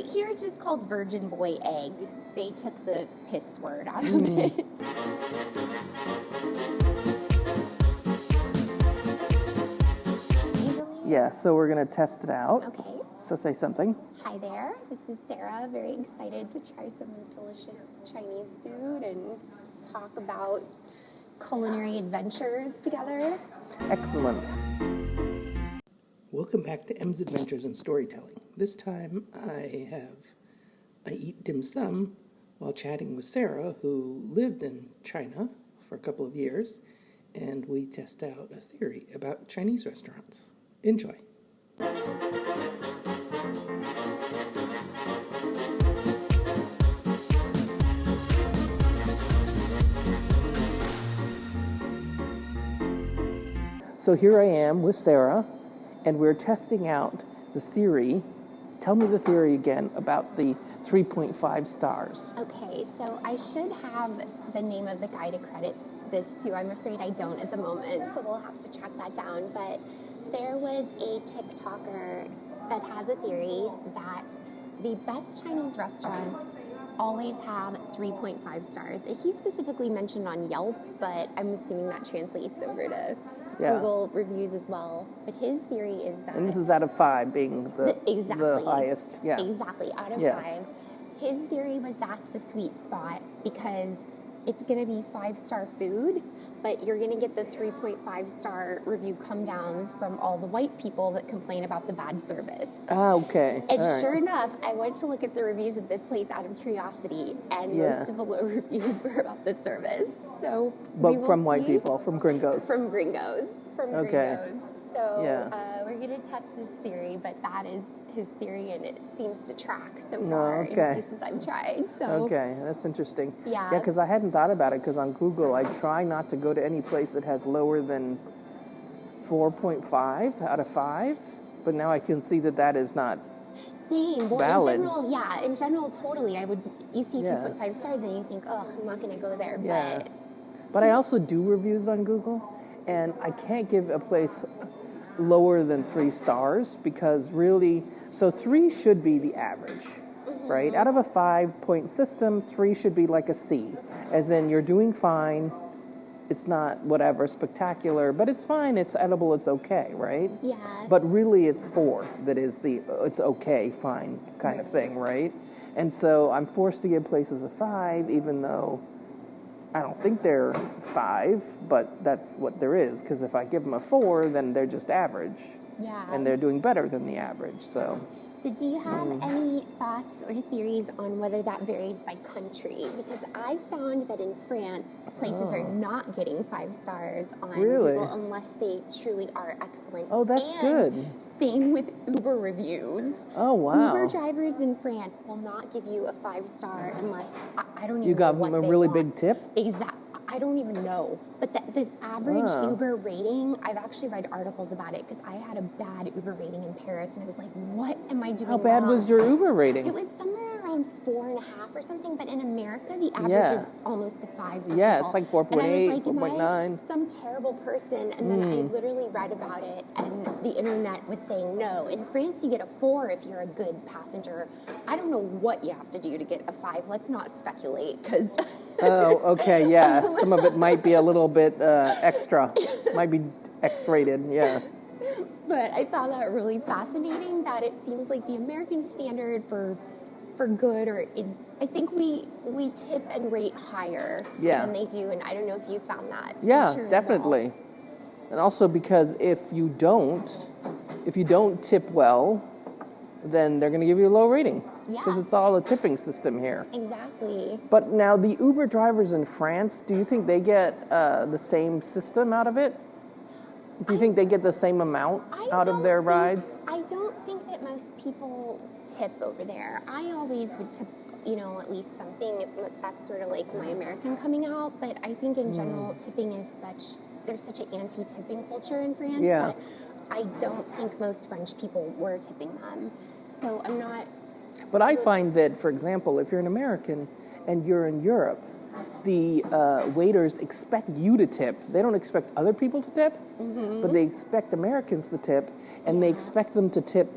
Right here it's just called Virgin Boy Egg. They took the piss word out of it. Yeah, so we're going to test it out. Okay. So say something. Hi there, this is Sarah. Very excited to try some delicious Chinese food and talk about culinary adventures together. Excellent. Welcome back to M's Adventures in Storytelling. This time I eat dim sum while chatting with Sarah, who lived in China for a couple of years, and we test out a theory about Chinese restaurants. Enjoy. So here I am with Sarah, and we're testing out the theory. Tell me the theory again about the 3.5 stars. Okay, so I should have the name of the guy to credit this to. I'm afraid I don't at the moment, so we'll have to track that down. But there was a TikToker that has a theory that the best Chinese restaurants always have 3.5 stars. He specifically mentioned on Yelp, but I'm assuming that translates over to Google reviews as well. But his theory is that... And this is out of 5 being the highest. Yeah. Exactly, out of 5. His theory was that's the sweet spot because it's going to be 5-star food, but you're going to get the 3.5-star review come-downs from all the white people that complain about the bad service. Ah, okay. And sure enough, I went to look at the reviews of this place out of curiosity, and most of the low reviews were about the service. So, but from white people, from gringos. From gringos. So we're going to test this theory, but that is his theory, and it seems to track so far in places I've tried. So. Okay, that's interesting. Yeah, because I hadn't thought about it, because on Google I try not to go to any place that has lower than 4.5 out of 5, but now I can see that is not valid. In general, totally. You see 3.5 stars and you think, oh, I'm not going to go there. Yeah. But I also do reviews on Google, and I can't give a place lower than 3 stars because really, so 3 should be the average, right? Out of a 5-point system, 3 should be like a C, as in you're doing fine. It's not whatever spectacular, but it's fine. It's edible. It's okay, right? Yeah. But really, it's 4 that is the it's okay, fine kind of thing, right? And so I'm forced to give places a 5, even though I don't think they're 5, but that's what there is, because if I give them a 4, then they're just average. Yeah. And they're doing better than the average, so. So do you have any thoughts or theories on whether that varies by country? Because I found that in France, places are not getting 5 stars on Google unless they truly are excellent. Oh, that's good. Same with Uber reviews. Oh, wow. Uber drivers in France will not give you a 5-star unless, I don't even know what they You got them a really big tip? Exactly. I don't even know. But this average Uber rating, I've actually read articles about it because I had a bad Uber rating in Paris, and I was like, what am I doing How bad was your Uber rating? It was somewhere around 4.5 or something, but in America, the average is almost a 5 for Yeah, it's like 4.8, 4.9. Am I some terrible person? And then I literally read about it, and the internet was saying, no, in France, you get a 4 if you're a good passenger. I don't know what you have to do to get a 5. Let's not speculate, because... Oh, okay, yeah. Some of it might be a little bit extra. Might be X-rated, yeah. But I found that really fascinating that it seems like the American standard for good, I think we tip and rate higher than they do, and I don't know if you found that. Yeah, definitely. Well. And also because if you don't tip well, then they're going to give you a low rating. Because it's all a tipping system here. Exactly. But now the Uber drivers in France, do you think they get the same system out of it? Do you think they get the same amount out of their rides? I don't think that most people tip over there. I always would tip, at least something. That's sort of like my American coming out. But I think in general, tipping is there's such an anti-tipping culture in France that I don't think most French people were tipping them. So I'm not... But I find that, for example, if you're an American and you're in Europe, the waiters expect you to tip. They don't expect other people to tip, but they expect Americans to tip, and they expect them to tip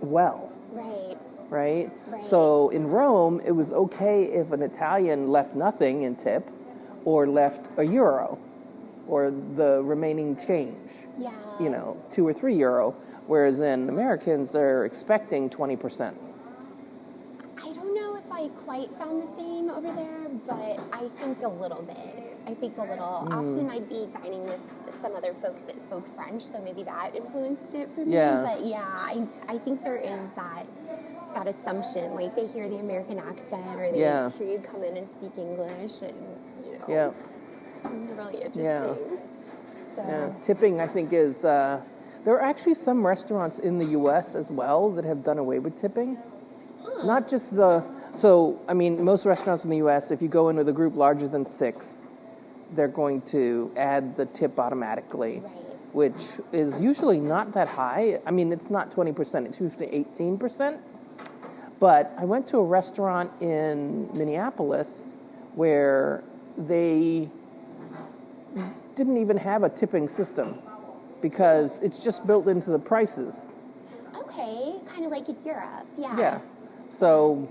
well. Right. right? Right. So in Rome, it was okay if an Italian left nothing in tip or left €1 or the remaining change, Yeah. 2 or 3 euro. Whereas in Americans, they're expecting 20%. I don't know if I quite found the same over there, but I think a little bit. I think a little. Often I'd be dining with some other folks that spoke French, so maybe that influenced it for me. Yeah. But yeah, I think there is that assumption. Like they hear the American accent or they Yeah. hear you come in and speak English, and Yeah. it's really interesting. Yeah. So Yeah. Tipping, I think, is... there are actually some restaurants in the U.S. as well that have done away with tipping. Not just So, I mean, most restaurants in the U.S., if you go in with a group larger than 6, they're going to add the tip automatically, Right. which is usually not that high. I mean, it's not 20%, it's usually 18%. But I went to a restaurant in Minneapolis where they didn't even have a tipping system because it's just built into the prices. Okay, kind of like in Europe. Yeah. Yeah. So,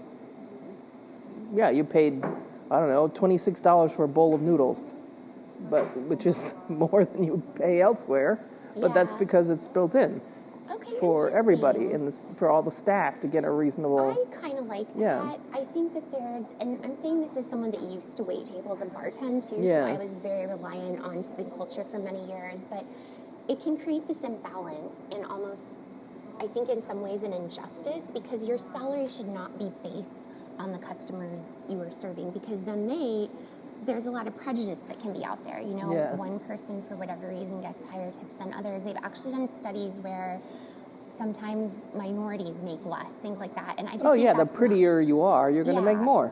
yeah, you paid, I don't know, $26 for a bowl of noodles, which is more than you pay elsewhere. But that's Yeah. because it's built in Okay. for everybody interesting. and for all the staff to get a reasonable. I kind of like that. Yeah. I think that and I'm saying this as someone that used to wait tables and bartend too, Yeah. so I was very reliant on tipping culture for many years, but it can create this imbalance and almost, I think in some ways, an injustice because your salary should not be based on the customers you are serving because then there's a lot of prejudice that can be out there. Yeah. One person for whatever reason gets higher tips than others. They've actually done studies where sometimes minorities make less, things like that. And I just think The that's prettier you are, you're going to make more.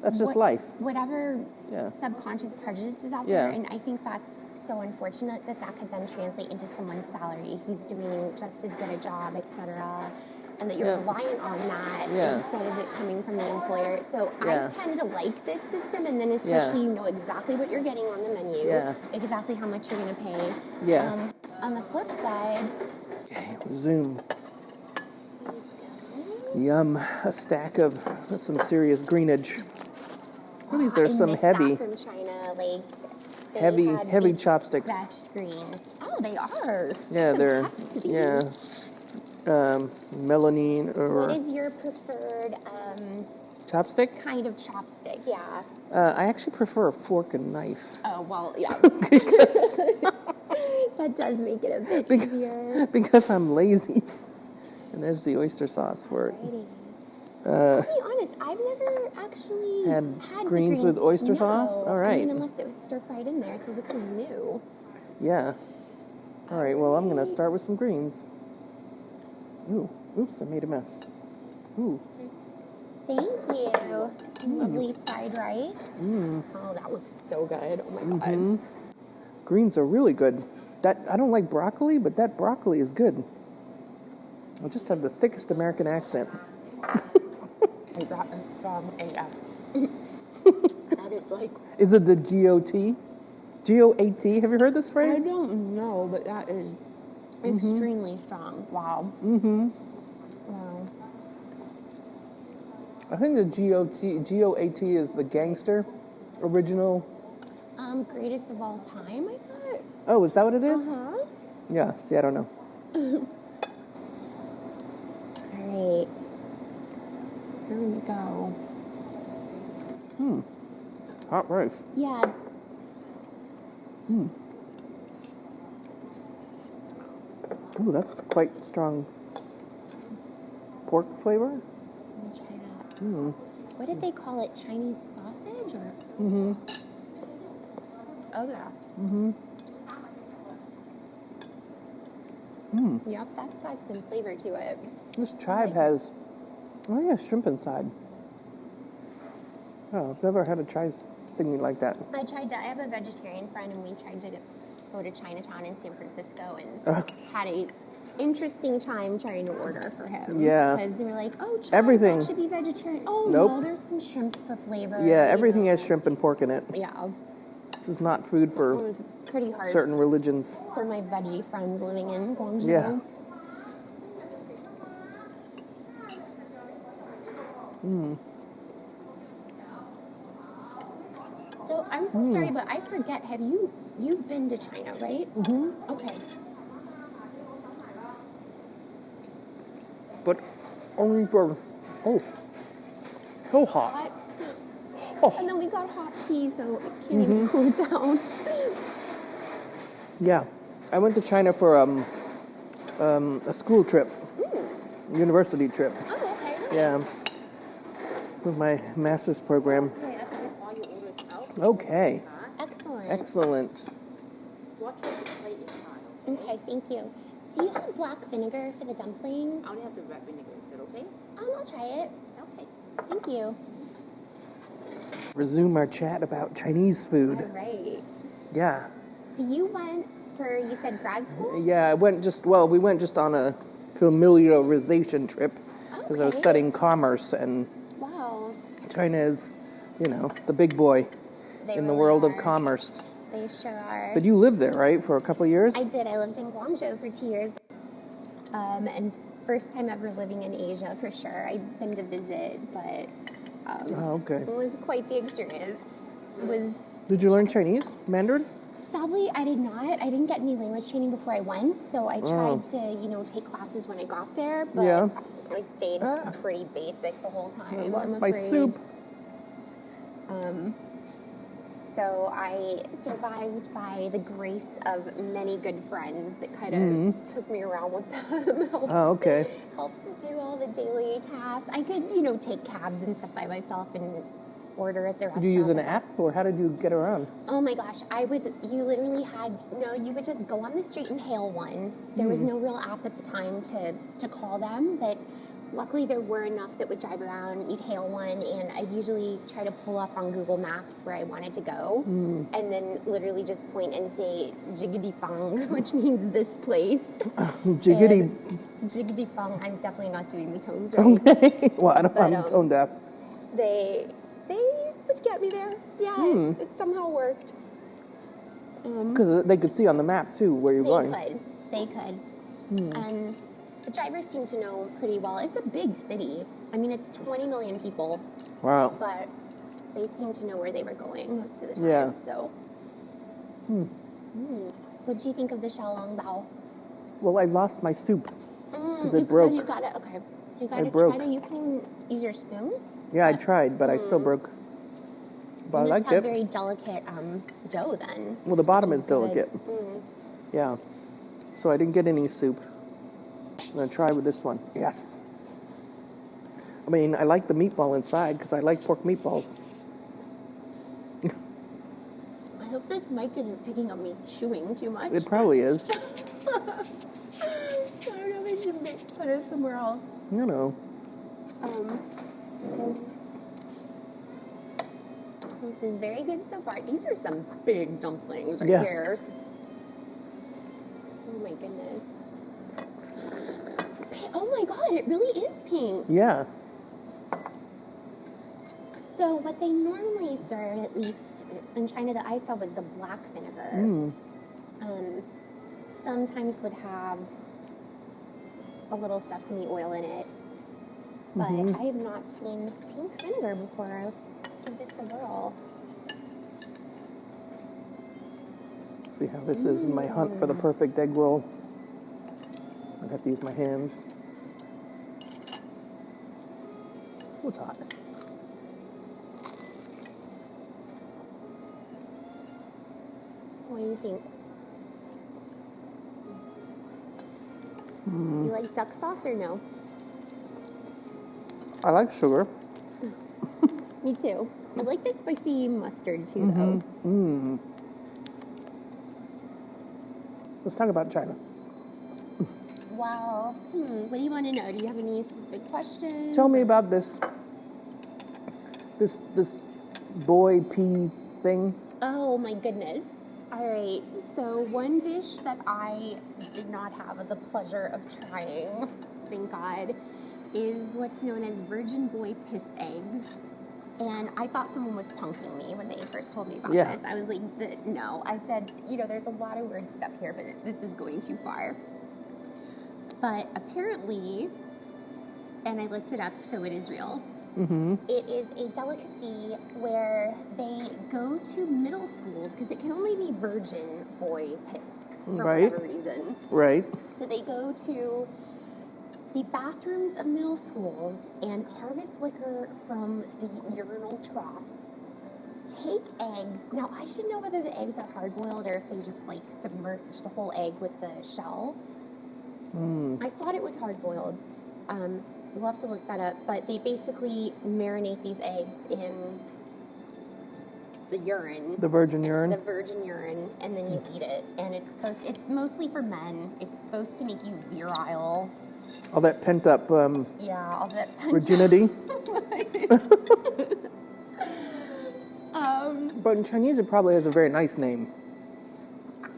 That's just life. Whatever Yeah. subconscious prejudice is out Yeah. there, and I think that's so unfortunate that could then translate into someone's salary who's doing just as good a job, etc., and that you're Yeah. reliant on that Yeah. instead of it coming from the employer. So Yeah. I tend to like this system, and then especially you know exactly what you're getting on the menu, Yeah. exactly how much you're going to pay. Yeah. On the flip side, Zoom. Yum. A stack of some serious greenage. Well, these are I some miss heavy, that from China, like they heavy, had heavy the chopsticks. best greens. Oh, they are. Yeah, Some they're, heft to these. yeah. Melanine or What is your preferred chopstick? kind of chopstick? Yeah. I actually prefer a fork and knife. Oh, well, yeah. That does make it a bit easier. Because I'm lazy. And there's the oyster sauce for it. I'll be honest, I've never actually Had the greens with oyster sauce? All right. I mean, unless it was stir-fried in there, so this is new. Yeah. All right, well, I'm going to start with some greens. Ooh, oops, I made a mess. Ooh. Thank you. Lovely fried rice. Oh, that looks so good. Oh, my God. Greens are really good. I don't like broccoli, but that broccoli is good. I just have the thickest American accent. I got it from AF. That is like... Is it the GOT? GOAT? Have you heard this phrase? I don't know, but that is extremely strong. Wow. Wow. I think the GOAT is the gangster original. Greatest of all time, I thought. Oh, is that what it is? Uh-huh. Yeah, see, I don't know. All right. Here we go. Hot rice. Yeah. Ooh, that's quite strong pork flavor. Let me try that. What did they call it? Chinese sausage? Or? Oh, yeah. Yep, that's got some flavor to it. This chive has, shrimp inside. Oh, I've never had a chive thingy like that. I have a vegetarian friend, and we tried to go to Chinatown in San Francisco and had a interesting time trying to order for him. Yeah. Because they were like, oh, chive, Everything. that should be vegetarian. Oh, Nope. no, there's some shrimp for flavor. Yeah, everything has shrimp and pork in it. Yeah. This is not food It for was pretty hard certain religions. for my veggie friends living in Guangzhou. Yeah. So I'm so sorry, but I forget. You've been to China, right? Mm-hmm. Okay. But only for, so hot. Hot. Oh. And then we got hot tea, so it can't even cool down. Yeah, I went to China for a school trip, university trip. Oh, okay. Nice. Yeah, with my master's program. Okay, I can get all your orders out. Okay, Excellent. excellent. Watch what the plate is on. Okay, thank you. Do you have black vinegar for the dumplings? I only have the red vinegar. Is that okay? I'll try it. Okay. Thank you. Resume our chat about Chinese food. All right. Yeah, So you went for, you said grad school? yeah. We went just on a familiarization trip because I was Okay. studying commerce, and Wow. China is, the big boy They in the really world of are. commerce. They sure are. But you lived there, right, for a couple of years? I did. I lived in Guangzhou for 2 years. And first time ever living in Asia for sure. I've been to visit, but Oh, okay. it was quite the experience. It was, Did you learn Chinese, Mandarin? sadly, I did not. I didn't get any language training before I went, so I Oh. tried to, take classes when I got there, but Yeah. I stayed Ah. pretty basic the whole time. I lost I'm my afraid. soup. So I survived by the grace of many good friends that kind of took me around with them. helped, Oh, okay. Helped to do all the daily tasks. I could, take cabs and stuff by myself and order at the restaurant. Did you use an but app, or how did you get around? Oh my gosh, you literally you would just go on the street and hail one. There was no real app at the time to call them, but luckily there were enough that would drive around, you'd hail one, and I'd usually try to pull up on Google Maps where I wanted to go, and then literally just point and say Jiggity Fang, which means this place. Jiggity. Jiggity Fang, I'm definitely not doing the tones right. Okay. Well, I'm But, tone deaf. They would get me there. Yeah, it somehow worked. Because they could see on the map, too, where you're going. They could. And the drivers seem to know pretty well. It's a big city. I mean, it's 20 million people, Wow. but they seem to know where they were going most of the time. Yeah. So, what do you think of the xiaolong bao? Well, I lost my soup because You it broke. You got it. Okay. So you got It to broke. try to. You can use your spoon. Yeah, I tried, but I still broke. But I You must liked have it. very delicate dough then. Well, the bottom which is is good. delicate. Yeah. So I didn't get any soup. I'm going to try with this one. Yes. I mean, I like the meatball inside because I like pork meatballs. I hope this mic isn't picking up me chewing too much. It probably is. I don't know if I should put it somewhere else. This is very good so far. These are some big dumplings right Yeah. here. Oh my goodness. Oh my god, it really is pink. Yeah. So what they normally serve, at least in China that I saw, was the black vinegar. Sometimes would have a little sesame oil in it. But I have not seen pink vinegar before. Let's give this a whirl. See how this is in my hunt for the perfect egg roll. I have to use my hands. What's hot? What do you think? You like duck sauce or no? I like sugar. Me too. I like the spicy mustard too, though. Let's talk about China. Well, what do you want to know? Do you have any specific questions? Tell me about this boy pea thing. Oh my goodness. All right. So one dish that I did not have the pleasure of trying, thank God, is what's known as virgin boy piss eggs. And I thought someone was punking me when they first told me about Yeah. this. I was like, no. I said, there's a lot of weird stuff here, but this is going too far. But apparently, and I looked it up, so it is real, It is a delicacy where they go to middle schools because it can only be virgin boy piss for whatever reason. Right. So they go to the bathrooms of middle schools and harvest liquor from the urinal troughs. Take eggs. Now, I should know whether the eggs are hard-boiled or if they just, like, submerge the whole egg with the shell. I thought it was hard-boiled. We'll have to look that up. But they basically marinate these eggs in the urine. The virgin urine? The virgin urine, and then you eat it. And it's mostly for men. It's supposed to make you virile. All that pent-up Yeah, all that virginity. But in Chinese, it probably has a very nice name.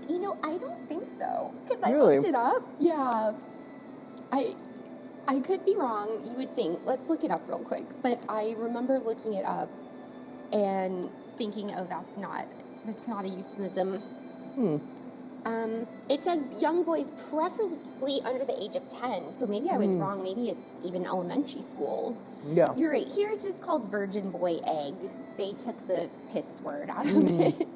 You know, I don't think so. Because I Really? looked it up. Yeah. I could be wrong, you would think. Let's look it up real quick. But I remember looking it up and thinking, oh, that's not a euphemism. It says young boys preferably under the age of 10. So maybe I was wrong. Maybe it's even elementary schools. Yeah. You're right. Here it's just called virgin boy egg. They took the piss word out of it.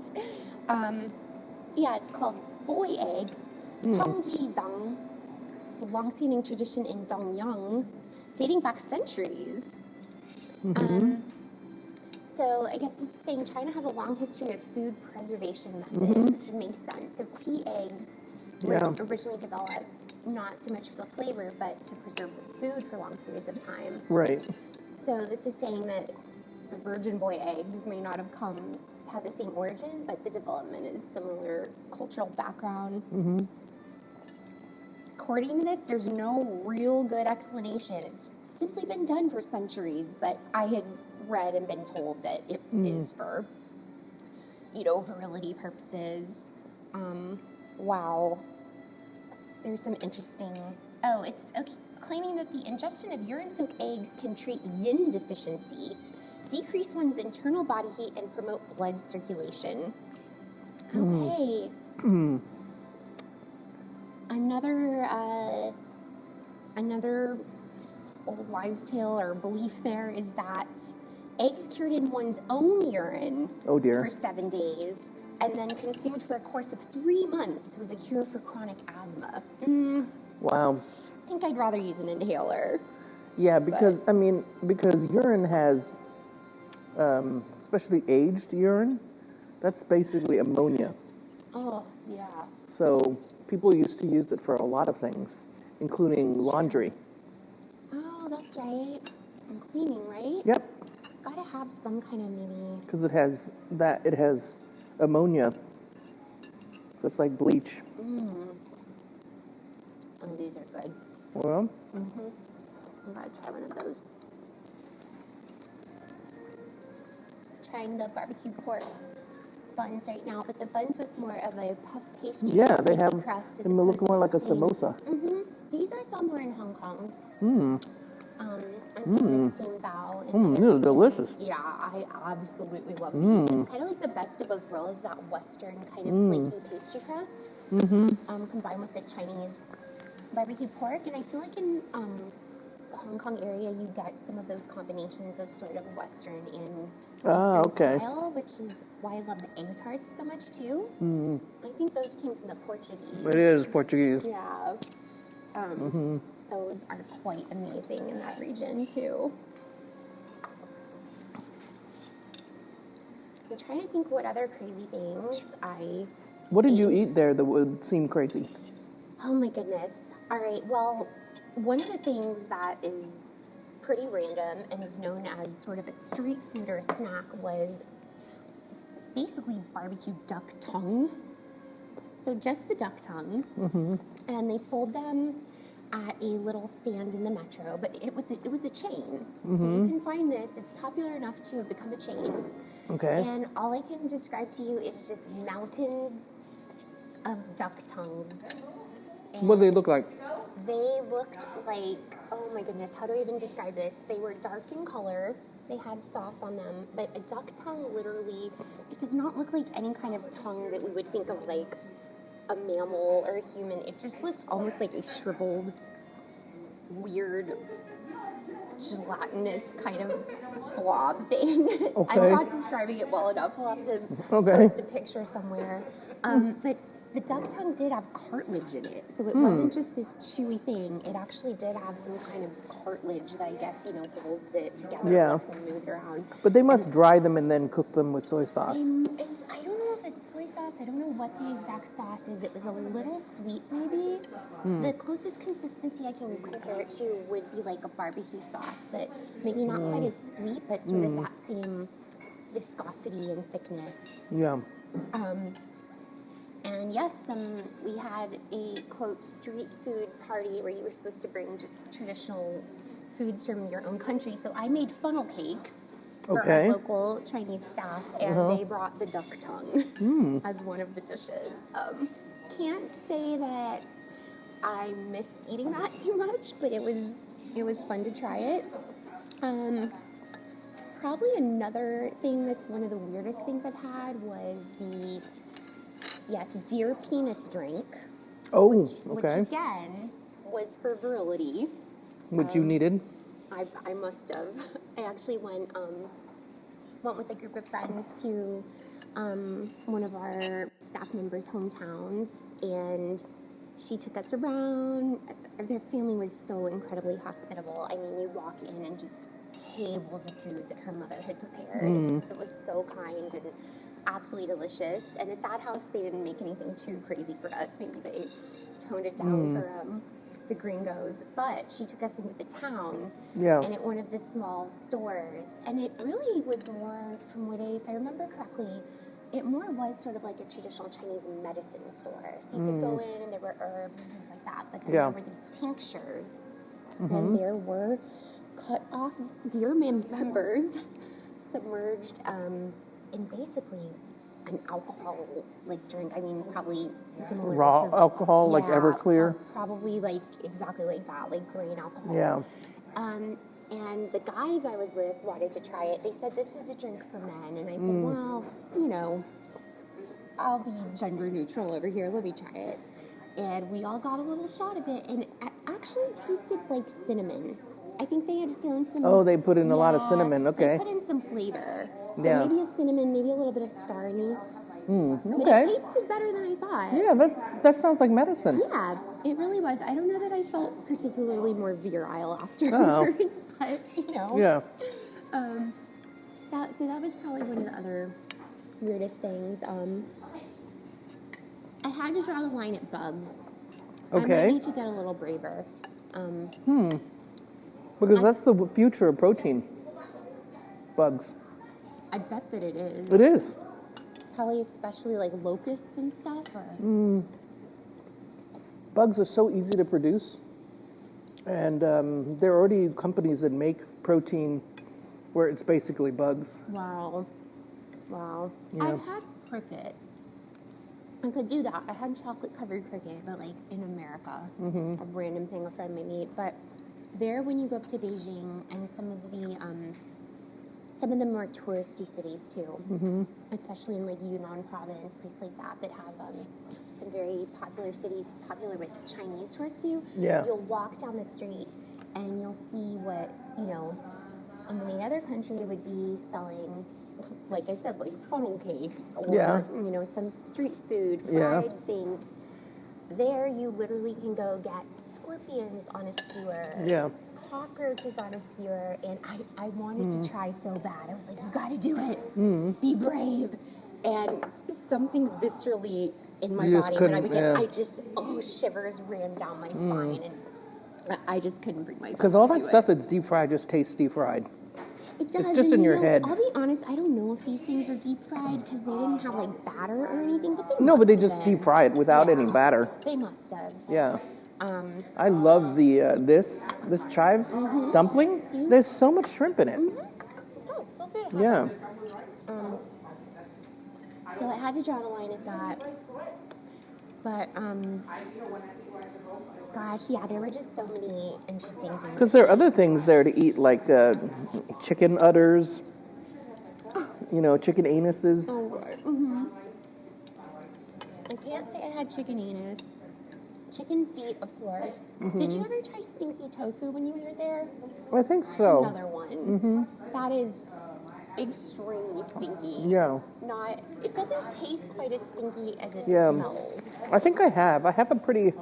Yeah, it's called boy egg. Tongji Dang. A long-standing tradition in Dongyang, dating back centuries. So I guess this is saying China has a long history of food preservation methods, which would make sense. So tea eggs were originally developed not so much for the flavor, but to preserve the food for long periods of time. Right. So this is saying that the virgin boy eggs may not have had the same origin, but the development is similar cultural background. According to this, there's no real good explanation. It's simply been done for centuries, but I had read and been told that it is for, virility purposes. Wow. There's some interesting... Oh, it's okay, claiming that the ingestion of urine-soaked eggs can treat yin deficiency, decrease one's internal body heat, and promote blood circulation. Okay. Another old wives' tale or belief there is that eggs cured in one's own urine for 7 days and then consumed for a course of 3 months was a cure for chronic asthma. Wow. I think I'd rather use an inhaler. Yeah, because urine has, especially aged urine, that's basically ammonia. Oh, yeah. So people used to use it for a lot of things, including laundry. Oh, that's right. And cleaning, right? Yep. It's got to have some kind of maybe... Because it has ammonia. That's like bleach. Oh, these are good. Well, I'm going to try one of those. Trying the barbecue pork buns right now, but the buns with more of a puff pastry. yeah, they like have. the crust as They look opposed more to like a steamed. samosa. These I saw more in Hong Kong. And some of the steamed bao. These are delicious. Yeah, I absolutely love these. It's kind of like the best of both worlds, that Western kind of flaky pastry crust, combined with the Chinese barbecue pork. And I feel like in the Hong Kong area, you get some of those combinations of sort of Western and Eastern style, which is why I love the egg tarts so much too. I think those came from the Portuguese. It is Portuguese. Yeah. Those are quite amazing in that region too. I'm trying to think what other crazy things I What did you eat there that would seem crazy? Oh my goodness. All right, well, one of the things that is pretty random and is known as sort of a street food or a snack was basically barbecue duck tongue. So just the duck tongues. And they sold them at a little stand in the metro, but it was a chain. So you can find this. It's popular enough to have become a chain. Okay. And all I can describe to you is just mountains of duck tongues. What do they look like? They looked like, oh my goodness, how do I even describe this? They were dark in color. They had sauce on them, but a duck tongue literally, it does not look like any kind of tongue that we would think of like a mammal or a human. It just looked almost like a shriveled, weird gelatinous kind of blob thing. Okay. I'm not describing it well enough. We'll have to Okay. post a picture somewhere. But the duck tongue did have cartilage in it, so it wasn't just this chewy thing. It actually did have some kind of cartilage that I guess, holds it together Yeah. and lets them move it around. But they must dry them and then cook them with soy sauce. I don't know if it's soy sauce. I don't know what the exact sauce is. It was a little sweet, maybe. The closest consistency I can compare it to would be like a barbecue sauce, but maybe not quite as sweet, but sort of that same viscosity and thickness. Yeah. And yes, we had a, quote, street food party where you were supposed to bring just traditional foods from your own country. So I made funnel cakes for Okay. our local Chinese staff, and they brought the duck tongue as one of the dishes. Can't say that I miss eating that too much, but it was fun to try it. Probably another thing that's one of the weirdest things I've had was the deer penis drink. Oh, Which okay. again was for virility. Which you needed. I must have. I actually went with a group of friends to one of our staff members' hometowns, and she took us around. Their family was so incredibly hospitable. I mean, you walk in and just tables of food that her mother had prepared. It was so kind and absolutely delicious. And at that house, they didn't make anything too crazy for us. Maybe they toned it down for the gringos. But she took us into the town and at one of the small stores. And it really was more, if I remember correctly, it more was sort of like a traditional Chinese medicine store. So you could go in and there were herbs and things like that. But then there were these tinctures. And there were cut off deer members submerged in basically an alcohol drink. I mean, probably similar Raw to alcohol, like Everclear? Probably exactly like that, like grain alcohol. Yeah. And the guys I was with wanted to try it. They said, this is a drink for men. And I said, well, I'll be gender neutral over here. Let me try it. And we all got a little shot of it. And it actually tasted like cinnamon. I think they had thrown some... Oh, they put in a lot of cinnamon. Okay. They put in some flavor. So Yeah. maybe a cinnamon, maybe a little bit of star anise. But Okay. it tasted better than I thought. Yeah, that sounds like medicine. Yeah, it really was. I don't know that I felt particularly more virile afterwards, but, Yeah. So that was probably one of the other weirdest things. I had to draw the line at bugs. I might Okay. need to get a little braver. Because that's the future of protein. Bugs. I bet that it is. It is. Probably especially like locusts and stuff. Or... Bugs are so easy to produce. And there are already companies that make protein where it's basically bugs. Wow. Yeah. I've had cricket. I could do that. I had chocolate-covered cricket, but like in America. A random thing a friend made me eat. But there, when you go up to Beijing and some of the more touristy cities too, especially in like Yunnan province, places like that have some very popular cities, popular with Chinese tourists too. Yeah. You'll walk down the street and you'll see what, in any other country would be selling, like I said, like funnel cakes or, some street food, fried things. There you literally can go get scorpions on a skewer. Yeah. Cockroaches on a skewer, and I wanted to try so bad. I was like, you gotta do it. Be brave. And something viscerally in my body when I began, shivers ran down my spine, and I just couldn't bring myself to do it. Because all that stuff that's deep fried just tastes deep fried. It does. It's just in your head. I'll be honest, I don't know if these things are deep fried because they didn't have like batter or anything, but they No, but they must have just been. deep fry it without any batter. They must have. Yeah. I love the this chive dumpling. There's so much shrimp in it. Oh, so good. Yeah. So I had to draw the line at that. But, gosh, yeah, there were just so many interesting things. Because there are other things there to eat, like chicken udders, chicken anuses. Oh, right. I can't say I had chicken anus, Chicken feet, of course. Did you ever try stinky tofu when you were there? I think so. Another one. That is extremely stinky. Yeah. It doesn't taste quite as stinky as it Yeah. smells. I think I have. I have a pretty,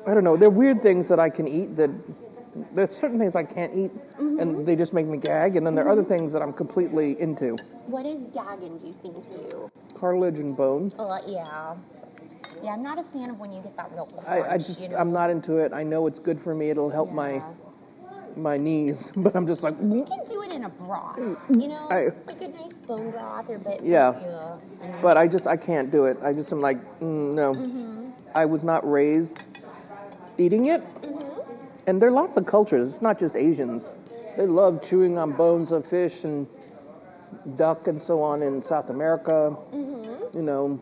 I don't know, there are weird things that I can eat that, there's certain things I can't eat, and they just make me gag, and then there are other things that I'm completely into. What is gag-inducing to you? Cartilage and bone. Yeah. Yeah, I'm not a fan of when you get that real crunch. I just, you know? I'm not into it. I know it's good for me. It'll help my knees, but I'm just like, You can do it in a broth, you know, like a nice bone broth or bit. Yeah. But I can't do it. I just am like, no. I was not raised eating it. And there are lots of cultures. It's not just Asians. They love chewing on bones of fish and duck and so on in South America. You know,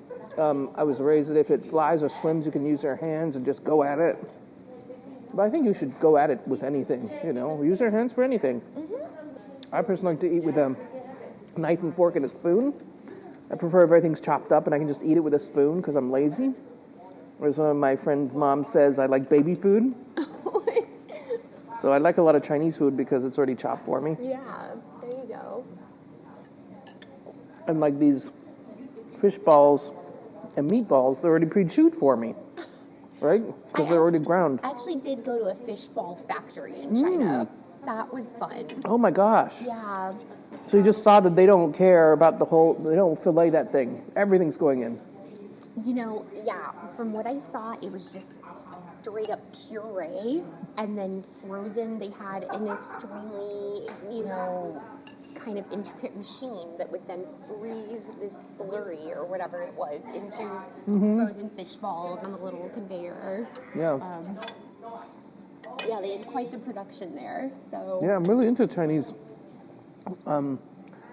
I was raised that if it flies or swims, you can use your hands and just go at it. But I think you should go at it with anything, you know. Use your hands for anything. I personally like to eat with a knife and fork and a spoon. I prefer if everything's chopped up and I can just eat it with a spoon because I'm lazy. Whereas one of my friend's mom says I like baby food. So I like a lot of Chinese food because it's already chopped for me. Yeah, there you go. And like these fish balls and meatballs, they're already pre-chewed for me, right? Because they're already ground. I actually did go to a fish ball factory in China. That was fun. Oh my gosh. Yeah. So you just saw that they don't care about they don't fillet that thing. Everything's going in. You know, yeah, from what I saw, it was just straight up puree and then frozen. They had an extremely, you know, kind of intricate machine that would then freeze this slurry or whatever it was into frozen fish balls on the little conveyor. Yeah. Yeah, they had quite the production there. So Yeah, I'm really into Chinese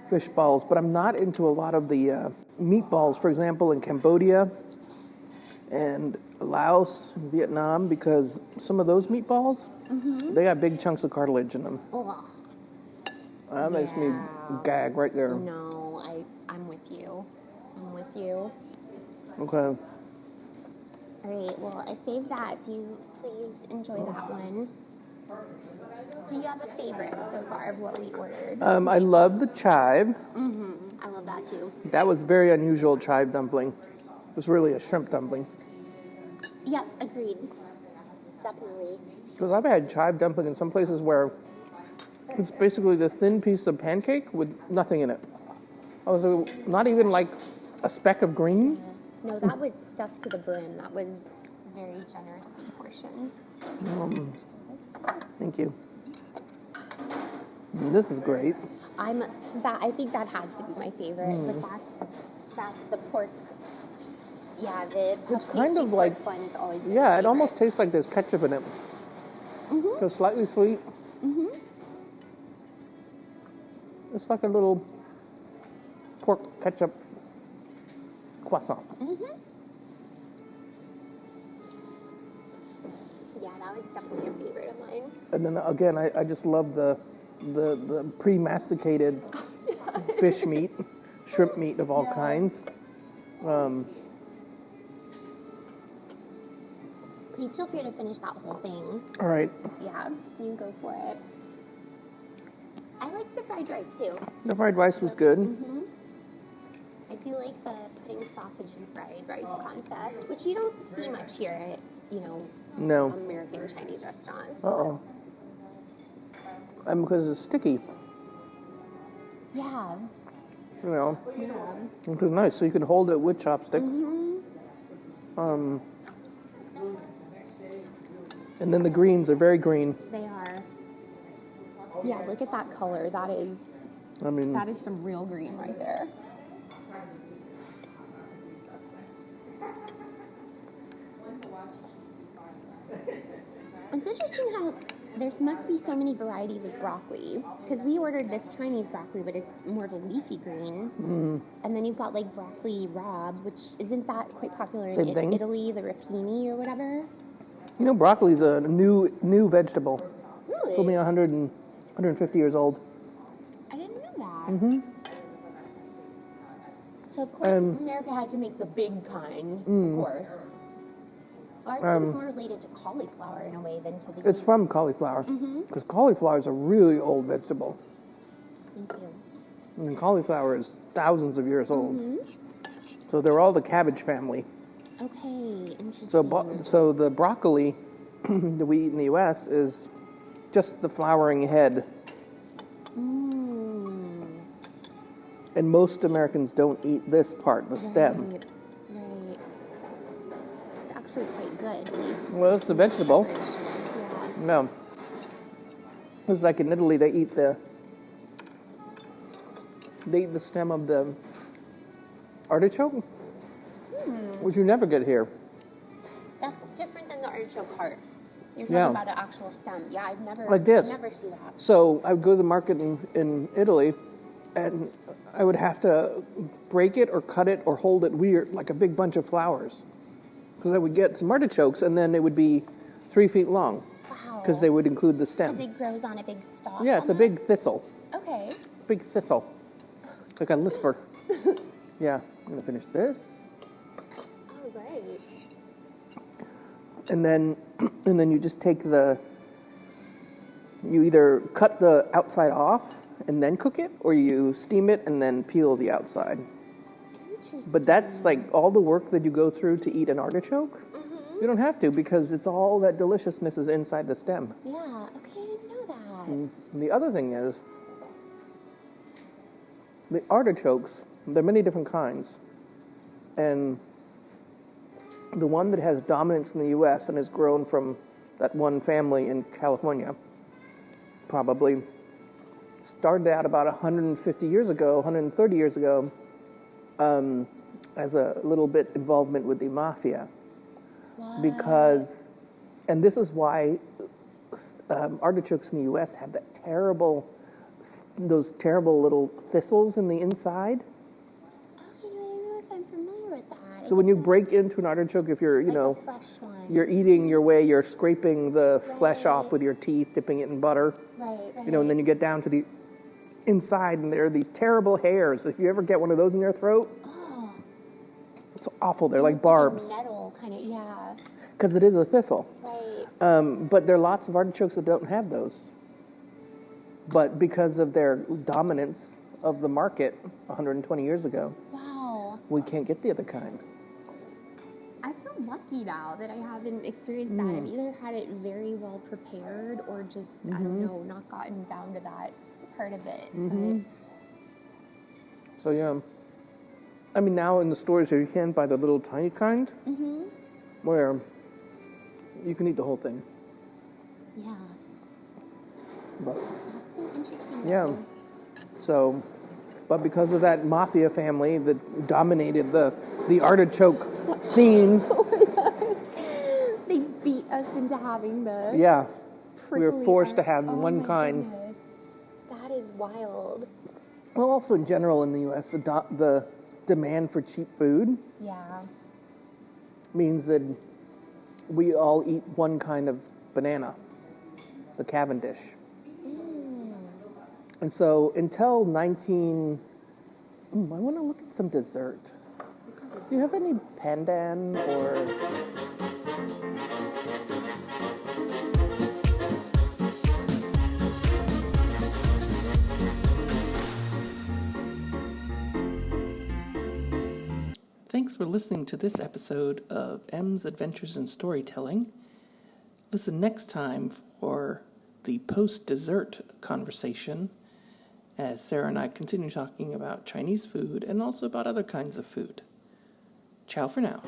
fish balls, but I'm not into a lot of the meatballs, for example, in Cambodia and Laos and Vietnam, because some of those meatballs, they got big chunks of cartilage in them. Ugh. That makes me gag right there. No, I'm with you. I'm with you. Okay. All right, well, I saved that, so you please enjoy that one. Do you have a favorite so far of what we ordered? I love the chive. I love that too. That was very unusual chive dumpling. It was really a shrimp dumpling. Yep, agreed. Definitely. Because I've had chive dumpling in some places where it's basically the thin piece of pancake with nothing in it. I was not even like a speck of green. No, that was stuffed to the brim. That was very generously portioned. Thank you. This is great. I think that has to be my favorite. But that's the pork. Yeah, the puff It's kind pastry of like, pork bun is always my yeah, it favorite. almost tastes like there's ketchup in it. It's slightly sweet. It's like a little pork ketchup croissant. Yeah, that was definitely a favorite of mine. And then again, I just love the pre-masticated fish meat, shrimp meat of all kinds. Please feel free to finish that whole thing. All right. Yeah, you go for it. I like the fried rice too. The fried rice was good. I do like the putting sausage and fried rice concept, which you don't see much here at, No. American Chinese restaurants. Uh-oh. And because it's sticky, Yeah. Yeah. Which is nice. So you can hold it with chopsticks. And then the greens are very green. They are. Yeah, look at that color. That is some real green right there. It's interesting how there must be so many varieties of broccoli, because we ordered this Chinese broccoli, but it's more of a leafy green. And then you've got like broccoli rabe, which isn't that quite popular Same in thing. Italy, the rapini or whatever. You know, broccoli's a new vegetable. Really? It's only 150 years old. I didn't know that. So of course America had to make the big kind, of course. Ours seems more related to cauliflower in a way than to the. It's from cauliflower. Because cauliflower is a really old vegetable. Thank you. I mean, cauliflower is thousands of years old. So they're all the cabbage family. Okay, interesting. So the broccoli that we eat in the U.S. is just the flowering head. And most Americans don't eat this part, the stem. Right. It's actually quite good, at least. Well, it's the vegetable. Yeah. No. It's like in Italy, they eat the stem of the artichoke, which you never get here. That's different than the artichoke heart. You're talking Yeah. about an actual stem. Yeah, I've never Like this. I've never seen that. So I would go to the market in Italy, and I would have to break it or cut it or hold it weird, like a big bunch of flowers. Because I would get some artichokes, and then it would be 3 feet long, Wow. because they would include the stem. Because it grows on a big stalk. Yeah, it's a almost? big thistle. Okay. Big thistle. It's like a lisper. Yeah, I'm going to finish this. Oh, great. And then you just take you either cut the outside off and then cook it, or you steam it and then peel the outside. Interesting. But that's like all the work that you go through to eat an artichoke. You don't have to, because it's all that deliciousness is inside the stem. Yeah, okay, I didn't know that. And the other thing is, the artichokes, there are many different kinds. And the one that has dominance in the U.S. and has grown from that one family in California probably started out about 150 years ago, 130 years ago, as a little bit involvement with the mafia. What? Because, and this is why artichokes in the U.S. have those terrible little thistles in the inside. Oh, I don't know if I'm familiar with that. So when you break into an artichoke, if you're, like a fresh one. you're eating your way, you're scraping the flesh off Right. with your teeth, dipping it in butter, Right. and then you get down to the inside, and there are these terrible hairs. If you ever get one of those in your throat, Oh. it's awful. They're like Almost barbs, Like a nettle, kind of, yeah. because it is a thistle. Right. But there are lots of artichokes that don't have those. But because of their dominance of the market 120 years ago, Wow. we can't get the other kind. I feel lucky now that I haven't experienced that. I've either had it very well prepared or just, I don't know, not gotten down to that part of it. So yeah, I mean, now in the stores here, you can buy the little tiny kind, where you can eat the whole thing. Yeah. But That's so interesting. yeah, though. so, but because of that mafia family that dominated the artichoke scene, They beat us into having the yeah, we were prickly forced to art. have Oh one my kind. goodness. That is wild. Well, also in general in the U.S., the demand for cheap food Yeah. means that we all eat one kind of banana, the Cavendish. And so until I want to look at some dessert. Do you have any pandan or... Thanks for listening to this episode of M's Adventures in Storytelling. Listen next time for the post-dessert conversation as Sarah and I continue talking about Chinese food and also about other kinds of food. Ciao for now.